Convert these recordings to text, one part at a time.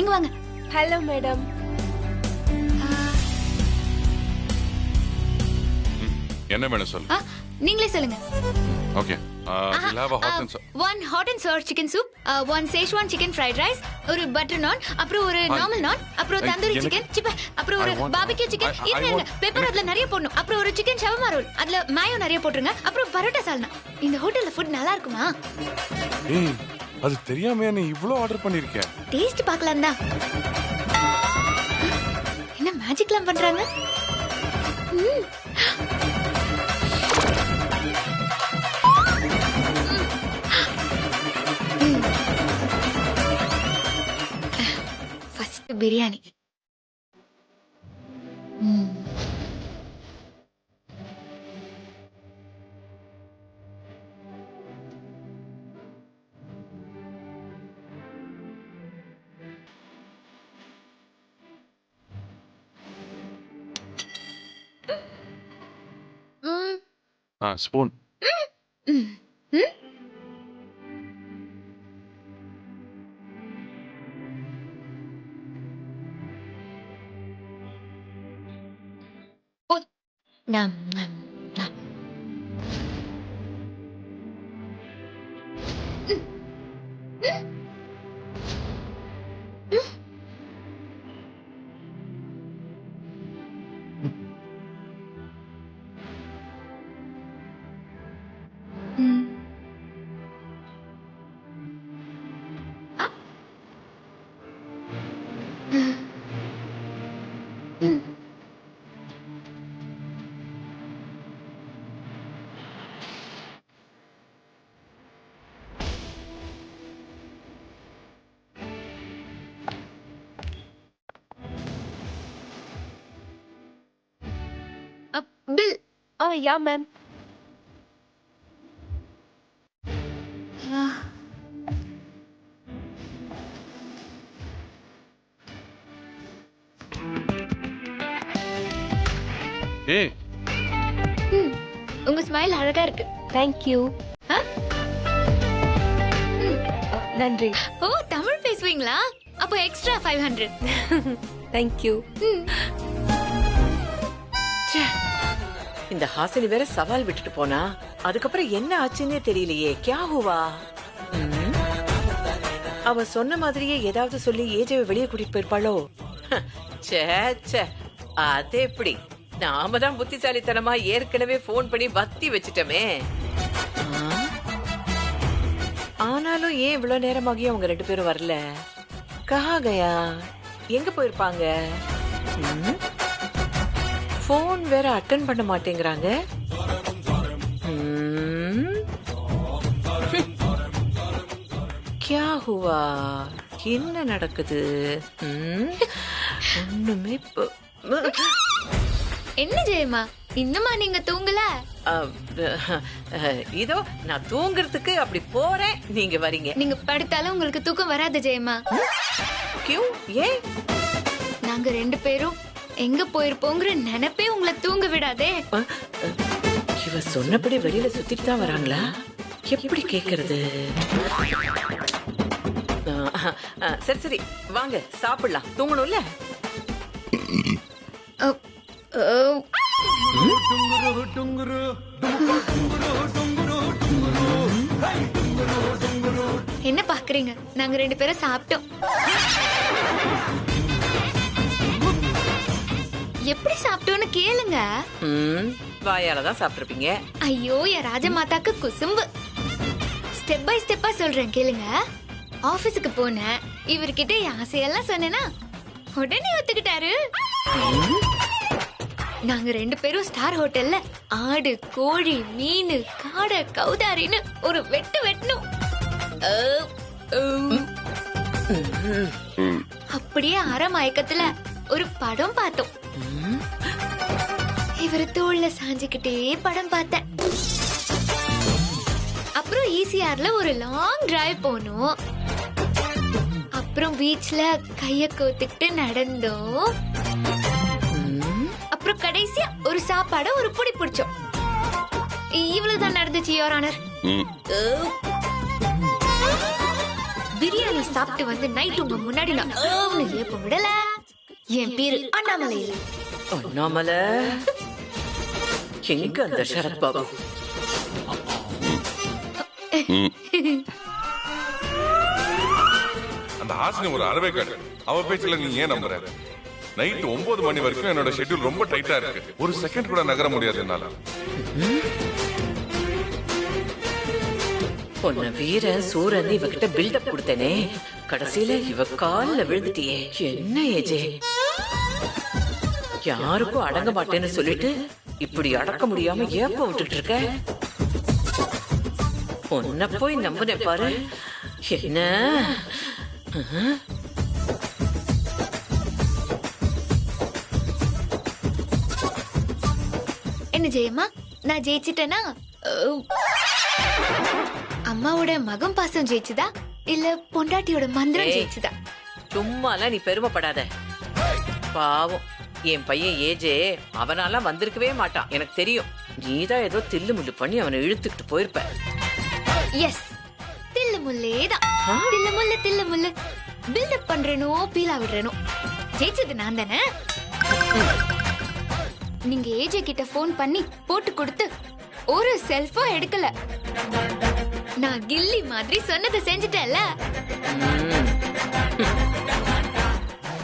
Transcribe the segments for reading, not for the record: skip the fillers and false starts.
இங்க வாங்க. Hello madam. என்ன வேணும் சொல்லு. நீங்களே சொல்லுங்க. Okay, we'll have a hot and one hot and sour chicken soup, one Szechuan chicken fried rice, ஒரு பட்டர் நான், அப்புறம் ஒரு நார்மல் நான், அப்புறம் தந்தூரி சிக்கன், அப்புறம் ஒரு பார்பிக்யூ சிக்கன், இருங்க பெப்பர் அதுல நிறைய போடணும், அப்புறம் ஒரு சிக்கன் ஷவர்மா ரோல் அதுல மாயோ நிறைய போட்டுருங்க, அப்புறம் பரோட்டா சால்னா. இந்த ஹோட்டல்ல ஃபுட் நல்லா இருக்குமா? ஏய், அது தெரியாம நீ இவ்ளோ ஆர்டர் பண்ணிருக்க? டேஸ்ட் பார்க்கலாம் தான். என்ன மேஜிக்லாம் பண்றாங்க? ஃபர்ஸ்ட் பிரியாணி. ஸ்பூன். நம் நம் நம். பில். Yeah ma'am. ஏய், உங்க ஸ்மைல் அழகா இருக்கு. தேங்க்யூ. நன்றி. ஓ, தமிழ் பேசுவீங்களா? அப்போ எக்ஸ்ட்ரா 500. தேங்க்யூ. இந்த ஹாசினி வேற சவால் விட்டுட்டு போனா, அதுக்கப்புறம் என்ன ஆச்சுன்னே தெரியலையே. கியா ஹுவா? அவ சொன்ன மாதிரியே ஏதாவது சொல்லி ஏஜவை வெளியே கூட்டிட்டு போயிருப்பாளோ? ச்சே ச்சே, அது எப்படி? நாம தான் புத்திசாலித்தனமா ஏற்கனவே போன் பண்ணி வத்தி வச்சிட்டோமே. ஆனாலும் ஏன் இவ்வளவு நேரமாகியும் அவங்க 2 பேரும் வரல? கஹா கயா? எங்க போயிருப்பாங்க? போன் வேற அட்டன் பண்ண மாட்டேங்கிறாங்க. கியா ஹுவா? என்ன நடக்குது? ஒண்ணுமே என்ன ஜெயமா, இன்னுமா நீங்க தூங்கல? இதோ நான் தூங்குறதுக்கு அப்படி போறேன், நீங்க வரீங்க. நீங்க படுத்தாலும் உங்களுக்கு தூக்கம் வராது ஜெயமா. கியூ? ஏன்? நாங்க 2 பேரும் எங்க போயிருப்போங்கிற நினைப்பே உங்களை தூங்க விடாதே. இவ சொன்னபடி வெளியில சுத்திட்டு தான் வராங்களா? எப்படி கேக்குறது? சரி சரி, வாங்க சாப்பிடலாம். தூங்கணும்ல? என்ன பாக்குறீங்க? நாங்க 2 பேரும் சாப்பிட்டோம். எப்படி சாப்பிட்டோன்னு கேளுங்க. வாயால தான் சாப்பிட்டிருப்பீங்க. ஐயோ, என் ராஜமாதாக்கு குசும்பு. ஸ்டெப் பை ஸ்டெப்பா சொல்றேன் கேளுங்க. ஆபீஸுக்கு போனேன், இவர்கிட்ட என் ஆசையெல்லாம் சொன்னேனா உடனே ஒத்துக்கிட்டாரு. நாங்க 2 பேரும் ஸ்டார் ஹோட்டல்ல ஆடு, கோழி, மீன், காடை, கௌதாரின்னு ஒரு வெட்டு வெட்டணும். அப்படியே அரை மயக்கத்துல ஒரு படம் பார்த்தோம். இவரு தோள்ல சாஞ்சுக்கிட்டே படம் பார்த்தேன். அப்புறம் ஈசிஆர்ல ஒரு லாங் டிரைவ் போனோம். அப்புறம் பீச்ல கைய கோத்துக்கிட்டு நடந்தோம். அப்புறம் கடைசியா ஒரு சாப்பாட ஒரு புடி பிடிச்சோம். இவ்வளவுதான் நடந்துச்சு யுவர் ஆனர். பிரியாணி சாப்பிட்டு வந்து நைட் உங்க முன்னாடி நான் ஏப்ப விடல. என் பேரு அண்ணாமலை இல்ல. அண்ணாமலை எங்க அந்த சரத் பாபு? அந்த ஹாசினி ஒரு அறவே காட்டு. அவ பேச்சுல நீ ஏன் நம்புற? நைட் 9 மணி வரைக்கும் என்னோட ஷெட்யூல் ரொம்ப டைட்டா இருக்கு. ஒரு செகண்ட் கூட நகர முடியாது என்னால. பொன்ன வீரன் சூரன் இவகிட்ட பில்டப் கொடுத்தனே, கடைசியில இவ கால்ல விழுந்துட்டியே. என்ன ஏஜே, யாருக்கும் அடங்க மாட்டேன்னு சொல்லிட்டு இப்படி அடக்க முடியாம ஏப்ப விட்டுட்டு இருக்க? பொன்ன போய் நம்புனே பாரு. என்ன என்ன ஜெயம்மா, நான் ஜெயிச்சிட்டேனா? அம்மாவோட மகம் பாசம் ஜெயிச்சுதா இல்ல பொண்டாட்டியோட மந்திரம் ஜெயிச்சுதா? சும்மாலாம் நீ பெருமைப்படாத. பாவம் என் பையன் ஏஜே அவனால வந்திருக்கவே மாட்டான், எனக்கு தெரியும். நீதான் ஏதோ தில்லு முள்ளு பண்ணி அவனை இழுத்துக்கிட்டு போயிருப்ப. எஸ், தில்லு முல்லேதான். தில்லு முல்லு பில்டப் பண்றேனோ பீலா விடுறேனோ, ஜெயிச்சது நான் தானே. நீங்க ஏஜே கிட்ட போன் பண்ணி போட்டு கொடுத்து ஒரு செல்ஃபா எடுக்கல. நான் கில்லி மாதிரி சொன்னதை செஞ்சுட்டேன்ல.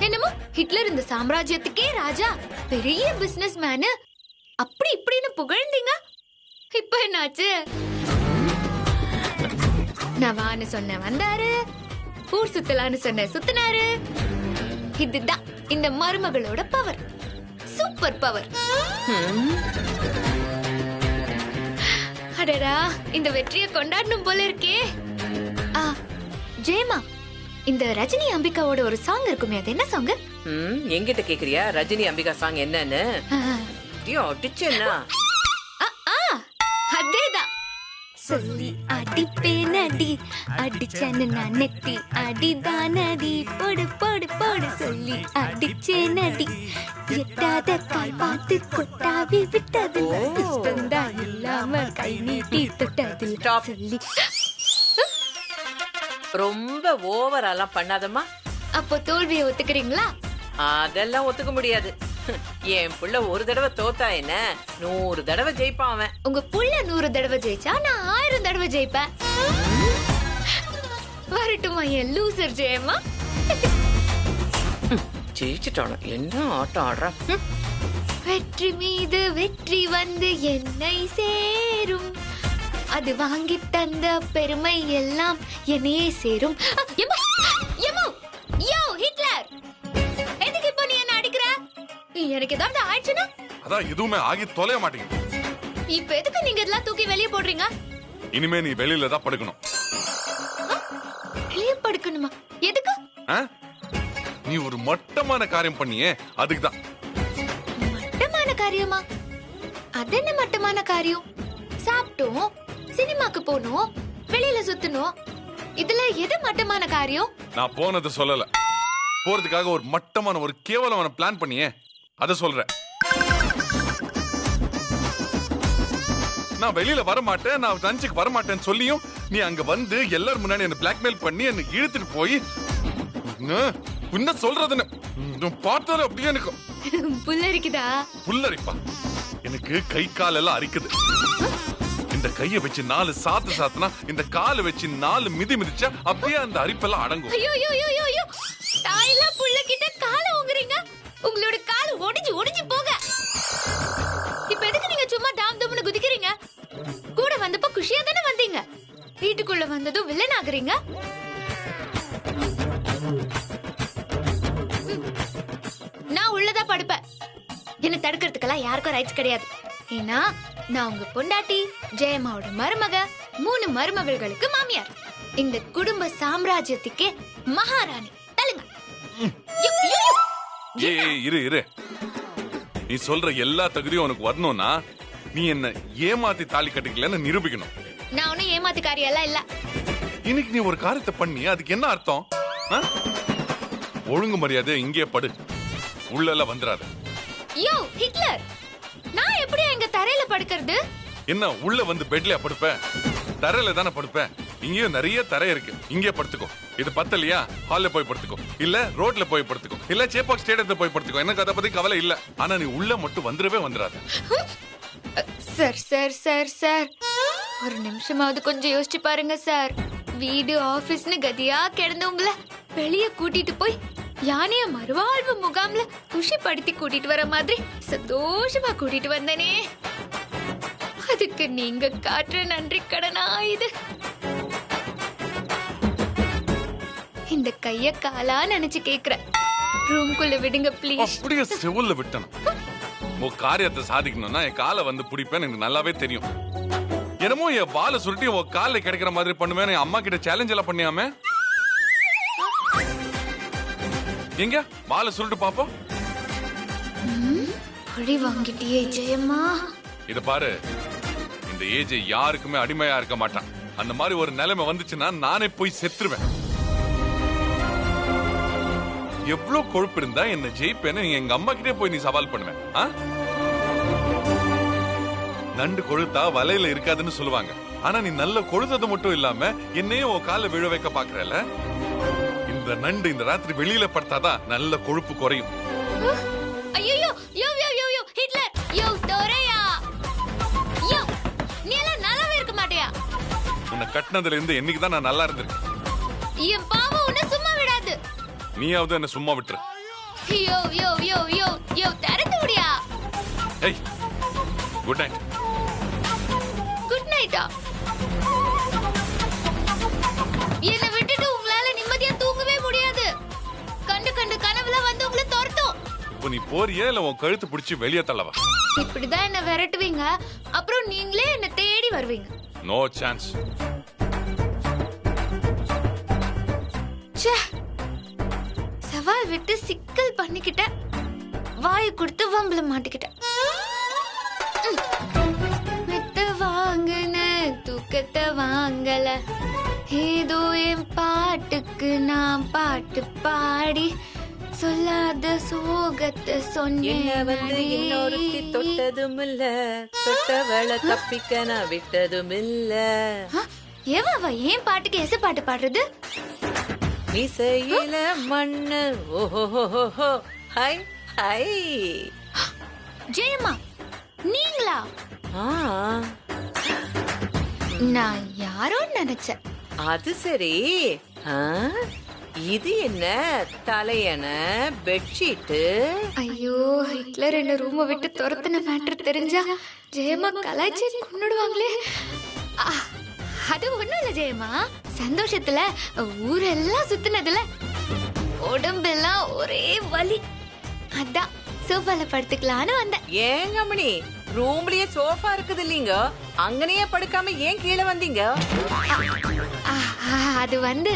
என்னமோ ஹிட்லர் இந்த சாம்ராஜ்யத்துக்கே ராஜா, பெரிய பிசினஸ் மேனு அப்படி இப்படின்னு புகழ்ந்தீங்க. இப்ப என்னாச்சு? நான் வான்னு சொன்ன வந்தாரு, ஊர் சுத்தலான்னு சொன்ன சுத்தினாரு. இதுதான் இந்த மருமகளோட பவர், சூப்பர் பவர். அடடா, இந்த வெற்றியை கொண்டாடணும் போல இருக்கே. ஜெயமா, இந்த ரஜினி அம்பிகாவோட ஒரு சாங் இருக்குமே, அது என்ன சாங்? எங்கிட்ட கேக்குறியா ரஜினி அம்பிகா சாங் என்னன்னு? அடிச்சேன்னா அதேதான். சொல்லி அடிப்பேன் அடி, அடிச்சேன்னு நான் நெத்தி அடிதான் அடி, போடு போடு போடு சொல்லி அடிச்சேன் அடி, எட்டாத கால் பார்த்து கொட்டாவி விட்டது, இஷ்டந்தா இல்லாம கை நீட்டி தொட்டது சொல்லி. ரொம்ப ஓவராலாம் பண்ணாதம்மா. அப்போ தோல்வியை ஒத்துக்கிறீங்களா? அதெல்லாம் ஒத்துக்க முடியாது. என் புள்ள ஒரு தடவை தோத்தா என்ன, 100 தடவை ஜெயிப்பான் அவன். உங்க புள்ள 100 தடவை ஜெயிச்சா நான் 1000 தடவை ஜெயிப்பேன். வரட்டுமா என் லூசர் ஜெயமா? ஜெயிச்சுட்டானு என்ன ஆட்டம் ஆடுறா. வெற்றி மீது வெற்றி வந்து என்னை சேரும், அது வாங்கி தந்த பெருமை எல்லாம் என்னையே சேரும். ஹிட்லர், எதுக்கு இப்போ நீ என்ன அடிக்கிற? எனக்கு ஏதாவது ஆயிடுச்சுன்னா? அதான் எதுவுமே ஆகி தொலைய மாட்டேங்குது. இப்ப எதுக்கு நீங்க இதெல்லாம் தூக்கி வெளியே போடுறீங்க? இனிமே நீ வெளியில தான் படுக்கணும். வெளியே படுக்கணுமா? எதுக்கு? நீ ஒரு மட்டமான காரியம் பண்ணியே, அதுக்குதான். மட்டமான காரியமா? அது என்ன மட்டமான காரியம்? சாப்பிட்டோம், சினிமாக்கு போனோம், வெளியில சுத்தணும், இதுல எது மட்டமான காரியம்? நான் போனது சொல்லல, போறதுக்காக ஒரு மட்டமான ஒரு கேவலமான பிளான் பண்ணியே அத சொல்றேன். நான் வெளியில வர மாட்டேன், நான் லஞ்சுக்கு வர மாட்டேன்னு சொல்லியும் நீ அங்க வந்து எல்லாரும் முன்னாடி என்ன பிளாக்மெயில் பண்ணி என்ன இழுத்துட்டு போய் என்ன சொல்றதுன்னு பார்த்தாலும் அப்படியே எனக்கு புல்லரிக்குதா? புல்லரிப்பா, எனக்கு கை கால் எல்லாம் அரிக்குது. இந்த கைய வச்சு 4 சாத்து சாத்துனா, இந்த கால வச்சு 4 மிதி மிதிச்சா அப்படியே அந்த அரிப்பெல்லாம் அடங்கும். ஐயோ ஐயோ ஐயோ ஐயோ, தாயில புள்ள கிட்ட கால ஓங்குறீங்க, உங்களோட கால் ஒடிஞ்சு ஒடிஞ்சு போக. இப்ப எதுக்கு நீங்க சும்மா டாம் டம்னு குதிக்கிறீங்க? கூட வந்தப்ப குஷியா தானே வந்தீங்க, வீட்டுக்குள்ள வந்ததும் வில்லன் ஆகுறீங்க. நான் உள்ளதா படுப்பேன், என்ன தடுக்கிறதுக்கெல்லாம் யாருக்கும் ரைட்ஸ் கிடையாது. ஏன்னா நான் உங்க பொண்டாட்டி, ஜெயம்மாவோட மருமக, 3 மருமகள்களுக்கு மாமியார், இந்த குடும்ப சாம்ராஜ்யத்துக்கே மகாராணி. தள்ளுங்க. இரு இரு, நீ சொல்ற எல்லா தகுதியும் உனக்கு வரணும்னா நீ என்ன ஏமாத்தி தாலி கட்டிக்கலன்னு நிரூபிக்கணும். நான் ஒன்னும் ஏமாத்துக்காரியெல்லாம் இல்ல. இன்னைக்கு நீ ஒரு காரியத்தை பண்ணி அதுக்கு என்ன அர்த்தம்? ஒழுங்கு மரியாதை இங்கே படு, உள்ள வந்துடாத. யோ ஹிட்லர், நான் எப்படி எங்க தரையில படுக்கிறது? என்ன உள்ள வந்து பெட்ல படுப்ப? தரையில தானே படுப்ப. இங்கேயும் நிறைய தரை இருக்கு, இங்கே படுத்துக்கோ. இது பத்தலையா, ஹால்ல போய் படுத்துக்கோ, இல்ல ரோட்ல போய் படுத்துக்கோ, இல்ல சேப்பாக் ஸ்டேடியத்துல போய் படுத்துக்கோ. எனக்கு அதை பத்தி கவலை இல்ல. ஆனா நீ உள்ள மட்டும் வந்துடவே வந்துடாத. சார் சார் சார் சார், ஒரு நிமிஷமாவது கொஞ்சம் யோசிச்சு பாருங்க சார். வீடு ஆபீஸ்னு கதியா கிடந்தவங்கள வெளிய கூட்டிட்டு போய் யானைய மறுவாழ்வு முகாம்ல குஷிப்படுத்தி கூட்டிட்டு வர மாதிரி சந்தோஷமா கூட்டிட்டு வந்தனே, அதுக்கு நீங்க காட்டுற நன்றி கடனா இது. இந்த கைய காலா நினைச்சு கேக்குறேன், ரூம்குள்ள விடுங்க ப்ளீஸ். அப்படியே செவுல்ல விட்டணும். உன் காரியத்தை சாதிக்கணும்னா என் காலை வந்து பிடிப்பேன்னு எனக்கு நல்லாவே தெரியும். என்னமோ என் பாலை சுருட்டி உன் காலில் கிடைக்கிற மாதிரி பண்ணுவேன். என் அம்மா கிட்ட சேலஞ்ச் எல்லாம் பண்ணியாம எங்க பாலை சுருட்டு பாப்போம். பழி வாங்கிட்டியே ஜெயம்மா. இத பாரு, இந்த ஏஜ் யாருக்குமே அடிமையா இருக்க மாட்டான். அந்த மாதிரி ஒரு நிலைமை வந்துச்சுன்னா நானே போய் செத்துருவேன். எவ்வளவு கொழுப்பு இருந்தா என்ன ஜெயிப்பேன்னு எங்க அம்மா கிட்டே போய் நீ சவால் பண்ணுவேன். நண்டு கொழுத்தா வலையில இருக்காதுன்னு சொல்லுவாங்க. ஆனா நீ நல்ல கொழுத்தது மட்டும் இல்லாம என்னையும் உன் கால விழ வைக்க பாக்குறல. இந்த நண்டு இந்த ராத்திரி வெளியில படுத்தாதான் நல்ல கொழுப்பு குறையும். ஐயோ யோ யோ யோ யோ ஹிட்லர் யோ தோரையா யோ, நீ எல்லாம் நல்லாவே இருக்க மாட்டியா? உன்னை கட்டினதுல இருந்து என்னைக்கு தான் நான் நல்லா இருந்திருக்கேன். என் பாவம் உன்னை சும்மா விடாது. நீயாவது என்ன சும்மா விட்டுரு. யோ யோ யோ யோ யோ தரத்து முடியா? ஏய், குட் நைட். குட் நைட்டா? என்னை விட்டுட்டு உங்களால நிம்மதியா தூங்கவே முடியாது. கண்டு கண்டு கனவுல வந்து உங்களை துரத்தும். இப்போ நீ போறியா இல்ல உன் கழுத்து பிடிச்சி வெளியே தள்ளவா? இப்படிதான் என்ன விரட்டுவீங்க, அப்புறம் நீங்களே என்ன தேடி வருவீங்க. No chance. சவால் விட்டு சிக்கல் பண்ணிக்கிட்டேன், வாயை கொடுத்து வம்பல மாட்டிக்கிட்டேன். மெத்த வாங்குன தூக்கத்தை வாங்கல, ஏதோ என் பாட்டுக்கு நான் பாட்டு பாடி சொல்லாத சோகத்தை சொன்னேன். இன்னொருத்தி தொட்டதும் இல்ல, தொட்டவள தப்பிக்க நான் விட்டதும் இல்ல. ஏவாவா ஏன் பாட்டுக்கு எச பாட்டு பாடுறது? இசையில மண்ணு ஓஹோ ஹை ஹை. ஜெயம்மா நீங்களா? நான் யாரோ நினைச்சேன். அது சரி. இது என்ன தலையண பெட்ஷீட்டு? ஐயோ, ஹிட்லர் என்ன ரூமை விட்டு துரத்துன மேட்டர் தெரிஞ்சா ஜெயம்மா கலாய்ச்சி கொன்னுடுவாங்களே. அது ஒண்ணும் இல்ல ஜெயம்மா, சந்தோஷத்துல ஊரெல்லாம் சுத்தினதுல உடம்பெல்லாம் ஒரே வலி, அதான் சோஃபால படுத்துக்கலான்னு வந்தேன். ஏங்க மணி, ரூம்லயே சோஃபா இருக்குது இல்லீங்க, அங்கனையே படுக்காம ஏன் கீழே வந்தீங்க? அது வந்து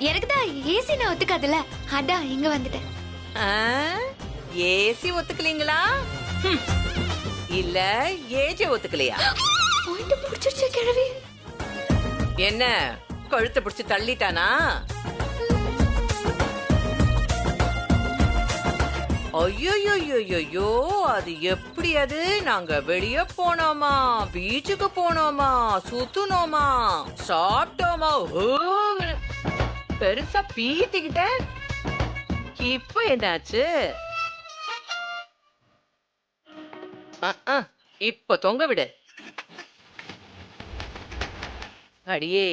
எனக்கு தான் ஏசி நான் ஒத்துக்காதுல, அதான் இங்க வந்துட்டேன். ஏசி ஒத்துக்கலீங்களா? இல்ல ஏஜ ஒத்துக்கலையா? பாயிண்ட் புடிச்சிருச்சு கிழவி. என்ன கழுத்தை பிடிச்சு தள்ளிட்டானா? ஐயோ, அது எப்படி? அது நாங்க வெளிய போனோமா, பீச்சுக்கு போனோமா, சுத்துனோமா, சாப்பிட்டோமா, பெருசா பீத்திக்கிட்ட. இப்ப என்னாச்சு? இப்ப தொங்க விடு. அடியே,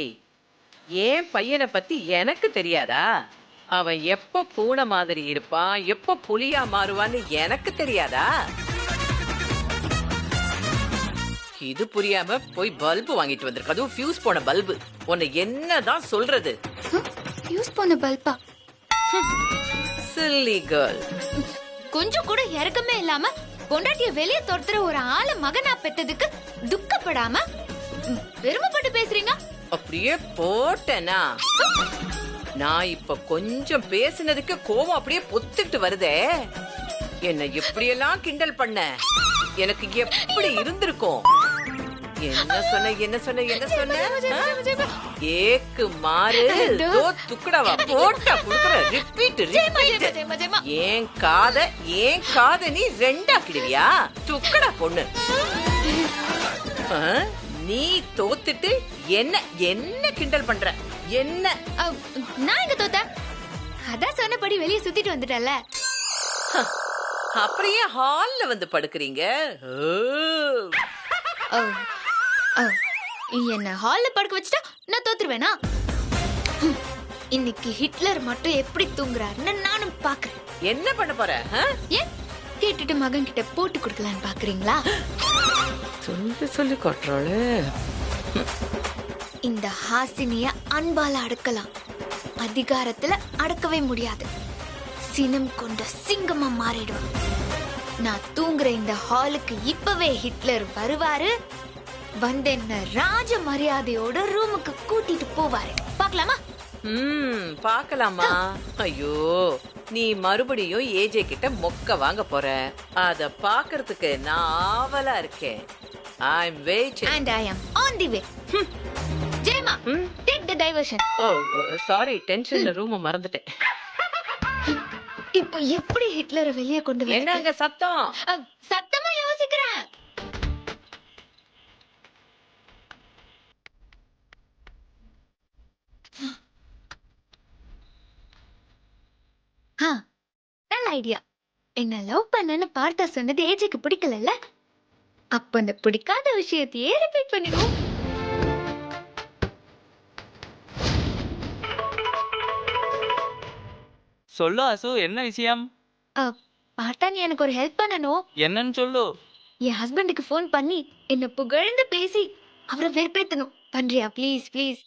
ஏன் பையனை பத்தி எனக்கு தெரியாதா? அவன் எப்ப பூனை மாதிரி இருப்பான், எப்ப புலியா மாறுவான்னு எனக்கு தெரியாதா? இது புரியாம போய் பல்பு வாங்கிட்டு வந்திருக்க, அதுவும் ஃபியூஸ் போன பல்பு. உன்னை என்னதான் சொல்றது? ஃபியூஸ் போன பல்பா? Chilli girl. கொஞ்சம் கூட இறக்கமே இல்லாம பொண்டாட்டிய வெளிய துரத்துற ஒரு ஆளை மகனா பெத்ததுக்கு துக்கப்படாம பெருமைப்பட்டு பேசுறீங்க. அப்படியே போட்டேனா? நான் இப்ப கொஞ்சம் பேசினதுக்கு கோவம் அப்படியே பொத்துக்கிட்டு வருதே. என்ன எப்படியெல்லாம் கிண்டல் பண்ண, எனக்கு எப்படி இருந்திருக்கும்? என்ன சொன்ன? ஏக்கு மாறு தோ துக்கடவா போட்டா குடுக்குற. ரிப்பீட். ஏன் காத நீ ரெண்டாக்கிடுவியா? துக்கடா பொண்ணு. நீ தோத்துட்டு என்ன என்ன கிண்டல் பண்ற என்ன? நான் எங்க தோத்தேன்? அதான் சொன்னபடி வெளியே சுத்திட்டு வந்துட்டல. அப்படியே ஹால்ல வந்து படுக்கிறீங்க. என்ன ஹால்ல படுக்க வச்சுட்டா நான் தோத்துருவேனா? இன்னைக்கு ஹிட்லர் மட்டும் எப்படி தூங்குறாருன்னு நானும் பாக்குறேன். என்ன பண்ண போற? ஏன் கேட்டுட்டு மகன் கிட்ட போட்டு கொடுக்கலான்னு பாக்குறீங்களா? சொல்லி கொட்டுறாளே. இந்த ஹாசினிய அன்பால அடக்கலாம், அதிகாரத்துல அடக்கவே முடியாது. சினம் கொண்ட சிங்கமா மாறிடுவான். நான் தூங்குற இந்த ஹாலுக்கு இப்பவே ஹிட்லர் வருவாரு. வந்து என்ன ராஜ மரியாதையோட ரூமுக்கு கூட்டிட்டு போவாரு. பாக்கலாமா? பாக்கலாமா? ஐயோ, நீ மறுபடியும் ஏஜே கிட்ட மொக்க வாங்க போற. அத பாக்குறதுக்கு நான் ஆவலா இருக்கேன். I am waiting. And I am on the way. ஜெயமா, take the diversion. Sorry, டென்ஷன்ல ரூம மறந்துட்டேன். இப்போ எப்படி ஹிட்லரை வெளியே கொண்டு வர? என்னங்க சத்தம்? சத்தமா யோசிக்கிறேன். நல்ல ஐடியா. என்ன லவ் பண்ணன்னு பார்த்தா சொன்னது ஏஜுக்கு பிடிக்கல. அப்ப அந்த பிடிக்காத விஷயத்தையே ரிப்பீட் பண்ணிடுவோம். சொல்லு அசு, என்ன விஷயம்? பார்த்தா நீ எனக்கு ஒரு ஹெல்ப் பண்ணணும். என்னன்னு சொல்லு. என் ஹஸ்பண்டுக்கு ஃபோன் பண்ணி என்ன புகழ்ந்து பேசி அவரை வெறுப்பேத்தணும். பண்றியா? Please please.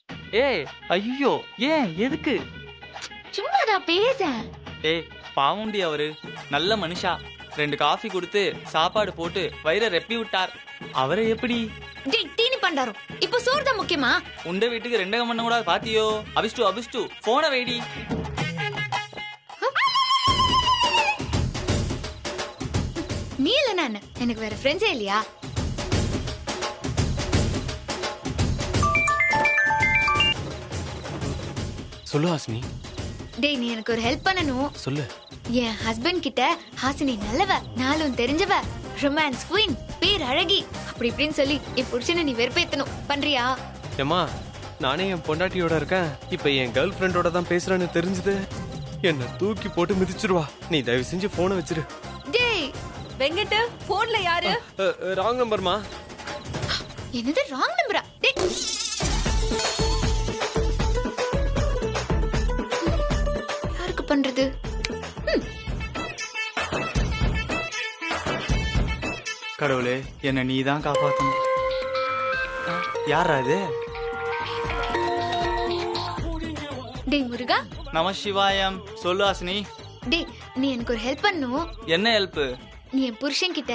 ஏய் ஐயோ, ஏன் எதுக்கு? சும்மாதான் பேச. ஏய் பாவண்டி, அவரு நல்ல மனுஷா. 2 காஃபி கொடுத்து சாப்பாடு போட்டு வயிறை ரெப்பி விட்டார். அவரை எப்படி? டேய் தீனி பண்டாரம், இப்போ சோறு தான் முக்கியமா? உண்ட வீட்டுக்கு 2 கம்மண்ண கூட பாத்தியோ? அபிஷ்டு போன வைடி. நீ இல்ல நான், எனக்கு வேற ஃப்ரெண்ட்ஸே இல்லையா? சொல்லு ஹாசினி. டேய் நீ எனக்கு ஒரு ஹெல்ப் பண்ணணும். சொல்லு. என் ஹஸ்பண்ட் கிட்ட ஹாசினி நல்லவ, நாளும் தெரிஞ்சவ, ரொமான்ஸ் குயின், பேர் அழகி, அப்படி இப்படின்னு சொல்லி என் புருஷனை நீ வெறுப்பேத்தணும். பண்றியா? ஏமா, நானே என் பொண்டாட்டியோட இருக்கேன். இப்ப என் கேர்ள் ஃப்ரெண்டோட தான் பேசுறேன்னு தெரிஞ்சது என்ன தூக்கி போட்டு மிதிச்சிருவா. நீ தயவு செஞ்சு போனை வச்சிரு. டேய் வெங்கட், போன்ல யாரு? ராங் நம்பர்மா. என்னது ராங் நம்பரா? டேய் யாருக்கு பண்றது? கடவுளே, என்ன நீ தான் காப்பாத்தணும். யாரா இது? டேய் முருகா. நம சிவாயம். சொல்லு ஹாசினி. டேய் நீ எனக்கு ஒரு ஹெல்ப் பண்ணணும். என்ன ஹெல்ப்? நீ என் புருஷன் கிட்ட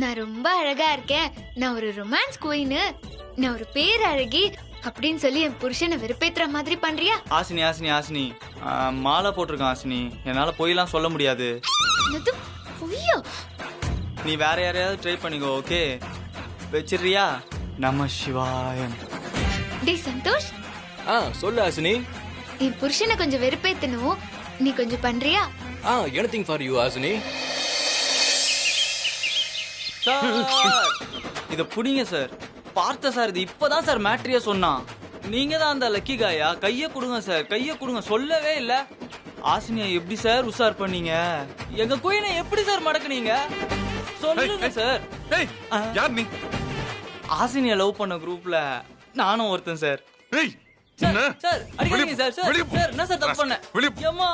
நான் ரொம்ப அழகா இருக்கேன், நான் ஒரு ரொமான்ஸ் குயின், நான் ஒரு பேர் அழகி அப்படின்னு சொல்லி என் புருஷனை வெறுப்பேத்துற மாதிரி பண்றியா? ஹாசினி மாலை போட்டிருக்கான் ஹாசினி. என்னால பொய்லாம் சொல்ல முடியாது. என்னது பொய்யா? நீ வேற யாரையாவது ட்ரை பண்ணிக்கோ. ஓகே வச்சிடுறியா? நம சிவாயம். டேய் சந்தோஷ். சொல்லு ஹாசினி. என் புருஷனை கொஞ்சம் வெறுப்பேத்தணும், நீ கொஞ்சம் பண்றியா? Anything for you Hasini. Sir இத புடிங்க சார். பார்த்த சார், இது இப்பதான் சார் மேட்ரியா சொன்னான். நீங்க தான் அந்த லக்கி காயா? கைய கொடுங்க சார், கைய கொடுங்க. சொல்லவே இல்ல. ஆசினியா எப்படி சார் உஷார் பண்ணீங்க? எங்க குயினை எப்படி சார் மடக்குனீங்க? சொல்லுங்க சார். யார் நீ? ஆசினியா லவ் பண்ண குரூப்ல நானும் ஒருத்தன் சார். சார் அடிக்காதீங்க சார். சார் என்ன சார் தப்பு பண்ண? ஏம்மா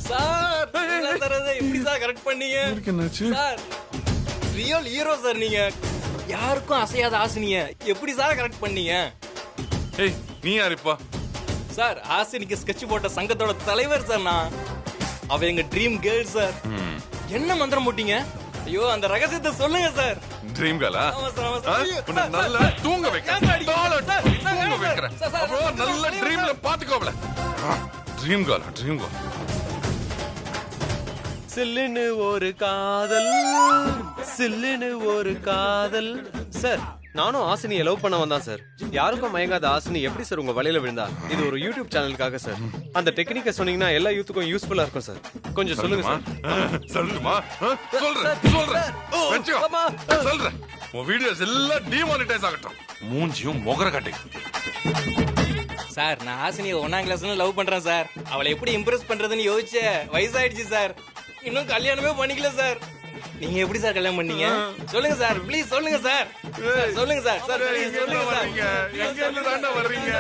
சார், எப்படி சார் கரெக்ட் பண்ணீங்க? சார் ரியல் ஹீரோ சார் நீங்க. யாருக்கும் அசையாத ஹாசினிய எப்படி சார் கரெக்ட் பண்ணீங்க? ஏய் நீ யார் இப்போ? சார் ஹாசினிக்கு ஸ்கெட்ச் போட்ட சங்கத்தோட தலைவர் சார் நான். அவ எங்க ட்ரீம் கேர்ள் சார். என்ன மந்திரம் போட்டீங்க? ஐயோ அந்த ரகசியத்தை சொல்லுங்க சார். ட்ரீம் கேர்ளா? உன்னை நல்லா தூங்க வைக்கிறேன். தூங்க வைக்கிறேன். அப்புறம் நல்ல ட்ரீம்ல பாத்துக்கோவல. ட்ரீம் கேர்ளா? Dream girl. சில்லுன்னு ஒரு காதல், சில்லுன்னு ஒரு காதல். சார் நானும் ஹாசினியை லவ் பண்ண வந்தான் சார். யாருக்கும் மயங்காத ஹாசினி எப்படி சார் உங்க வலையில விழுந்தா? இது ஒரு யூடியூப் சேனலுக்காக சார். அந்த டெக்னிக்கை சொன்னீங்கன்னா எல்லா யூத்துக்கும் யூஸ்ஃபுல்லா இருக்கும் சார். கொஞ்சம் சொல்லுங்க சார். சொல்லுமா? சொல்றேன். உன் வீடியோஸ் எல்லாம் டிமானிடைஸ் ஆகட்டும். மூஞ்சியும் முகர கட்டை. சார் நான் ஹாசினியை 1ஆம் கிளாஸ்ல லவ் பண்றேன் சார். அவளை எப்படி இம்ப்ரெஸ் பண்றதுன்னு யோசிச்ச வயசாயிடுச்சு சார். இன்னும் கல்யாணமே பண்ணிக்கல சார். நீங்க எப்படி சார் கல்யாணம் பண்ணீங்க? சொல்லுங்க சார், ப்ளீஸ் சொல்லுங்க சார். சொல்லுங்க சார். சார் ப்ளீஸ் சொல்லுங்க சார். எங்க இருந்து தாண்டா வர்றீங்க?